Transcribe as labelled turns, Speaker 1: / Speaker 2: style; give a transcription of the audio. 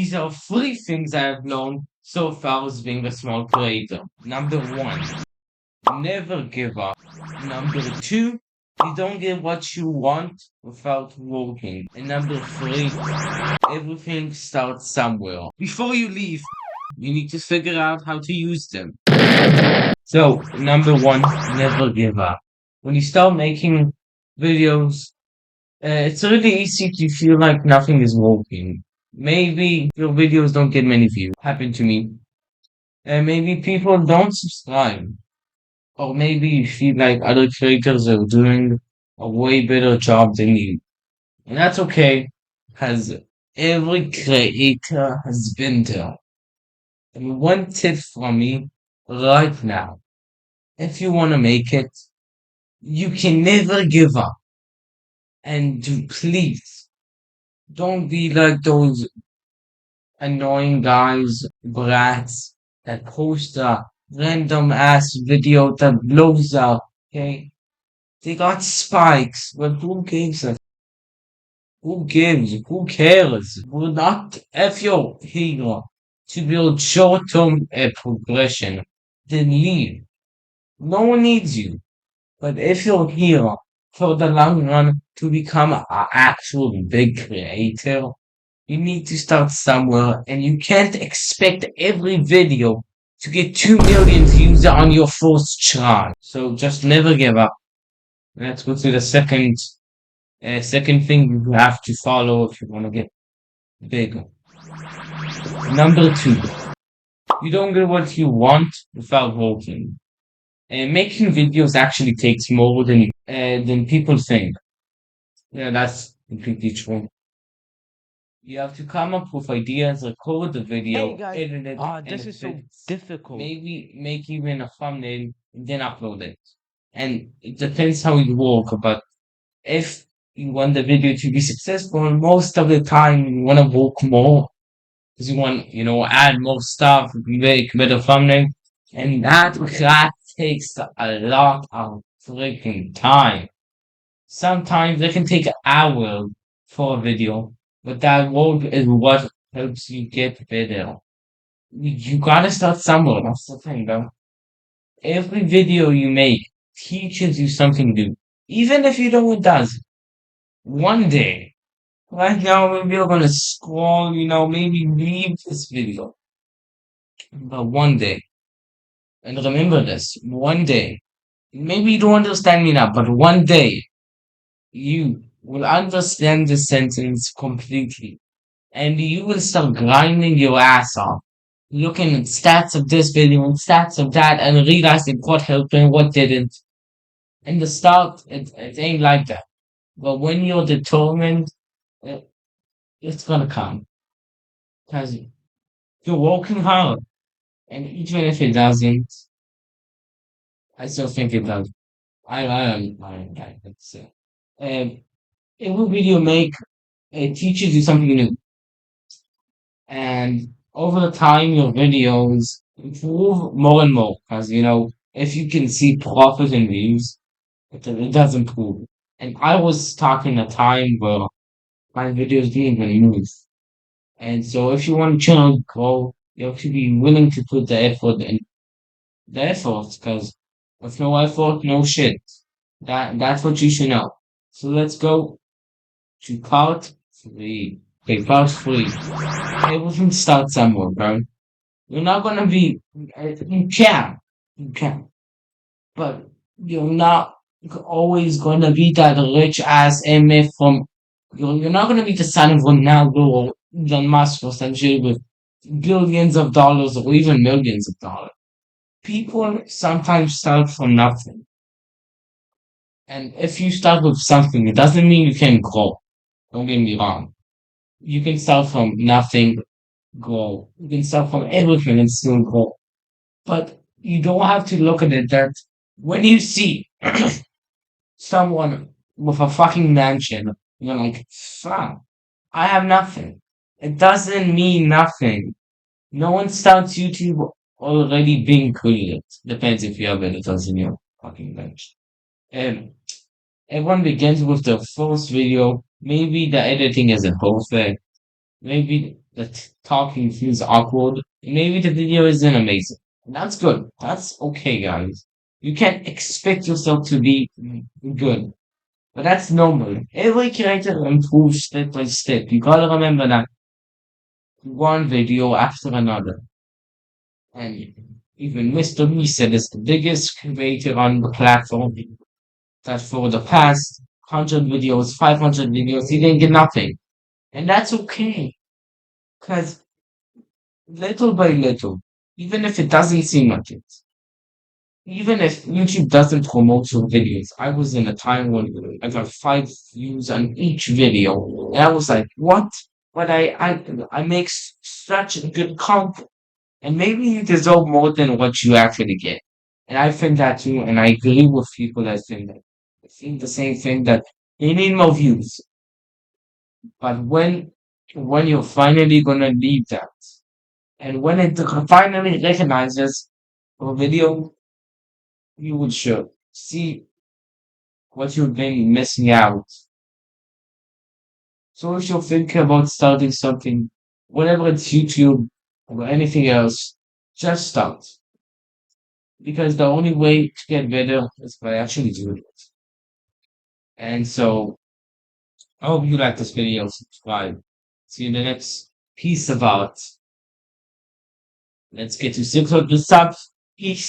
Speaker 1: These are three things I have known so far as being a small creator. Number one, never give up. Number two, you don't get what you want without working. And number three, everything starts somewhere. Before you leave, you need to figure out how to use them. So, number one, never give up. When you start making videos, it's really easy to feel like nothing is working. Maybe your videos don't get many views. Happened to me. Maybe people don't subscribe. Or maybe you feel like other creators are doing a way better job than you. And that's okay, because every creator has been there. And one tip from me right now, if you want to make it, you can never give up. And please, don't be like those annoying guys, brats, that post a random ass video that blows up, okay? They got spikes, but who gives a who gives? Who cares? We're not if you're here to build short-term progression, then leave. No one needs you. But if you're here for the long run to become an actual big creator, you need to start somewhere, and you can't expect every video to get 2 million views on your first try. So just never give up. Let's go to the second thing you have to follow if you want to get big. Number two, you don't get what you want without working. And making videos actually takes more than people think. Yeah, that's completely true. You have to come up with ideas, record the
Speaker 2: Hey
Speaker 1: video,
Speaker 2: guys,
Speaker 1: edit it, and
Speaker 2: this
Speaker 1: if
Speaker 2: is so
Speaker 1: it's
Speaker 2: difficult.
Speaker 1: maybe make even a thumbnail, then upload it. And it depends how you work, but if you want the video to be successful, most of the time you want to work more because you want, add more stuff, make better thumbnail, and that takes a lot of freaking time. Sometimes it can take an hour for a video, but that work is what helps you get better. You gotta start somewhere. That's the thing, though. Every video you make teaches you something new, even if you know it does. One day, right now, maybe you're gonna scroll, maybe leave this video, but one day, and remember this, one day, maybe you don't understand me now, but one day you will understand the sentence completely, and you will start grinding your ass off, looking at stats of this video and stats of that, and realizing what helped and what didn't. In the start, it ain't like that. But when you're determined, it, it's gonna come. Because you're working hard. And even if it doesn't, I still think it does. I it's, every video you make, it teaches you something new. And over the time, your videos improve more and more. Because, if you can see profit in views, it does improve. And I was stuck in a time where my videos didn't even move. And so if you want your channel to grow, you have to be willing to put the effort in. The effort, because with no effort, no shit. That's what you should know. So let's go to part three. Okay, part three. Everything starts somewhere, bro. You're not gonna be. You can, but you're not always gonna be that rich ass MF from. You're not gonna be the son of Ronaldo or Elon Musk or some shit with billions of dollars or even millions of dollars. People sometimes start from nothing. And if you start with something, it doesn't mean you can grow. Don't get me wrong. You can start from nothing, grow. You can start from everything and still grow. But you don't have to look at it that when you see someone with a fucking mansion, you're like, fuck, I have nothing. It doesn't mean nothing. No one starts YouTube already being created. Depends if you have editors in your fucking bench. Um, Everyone begins with the first video. Maybe the editing isn't perfect. Maybe that talking feels awkward. Maybe the video isn't amazing. And that's good. That's okay, guys. You can't expect yourself to be good, but that's normal. Every creator improves step by step. You gotta remember that one video after another. And even Mr. Reset is the biggest creator on the platform that for the past 100 videos, 500 videos, he didn't get nothing. And that's okay. Because little by little, even if it doesn't seem like it, even if YouTube doesn't promote your videos, I was in a time when I got 5 views on each video, and I was like, "What?" But I make such a good content, and maybe you deserve more than what you actually get. And I think that too, and I agree with people that think that. I think the same thing that you need more views, but when you're finally gonna leave that, and when it finally recognizes a video, you would should see what you've been missing out. So if you're thinking about starting something, whether it's YouTube or anything else, just start. Because the only way to get better is by actually doing it. And so I hope you like this video, subscribe. See you in the next piece about. Let's get to 600 subs. Peace.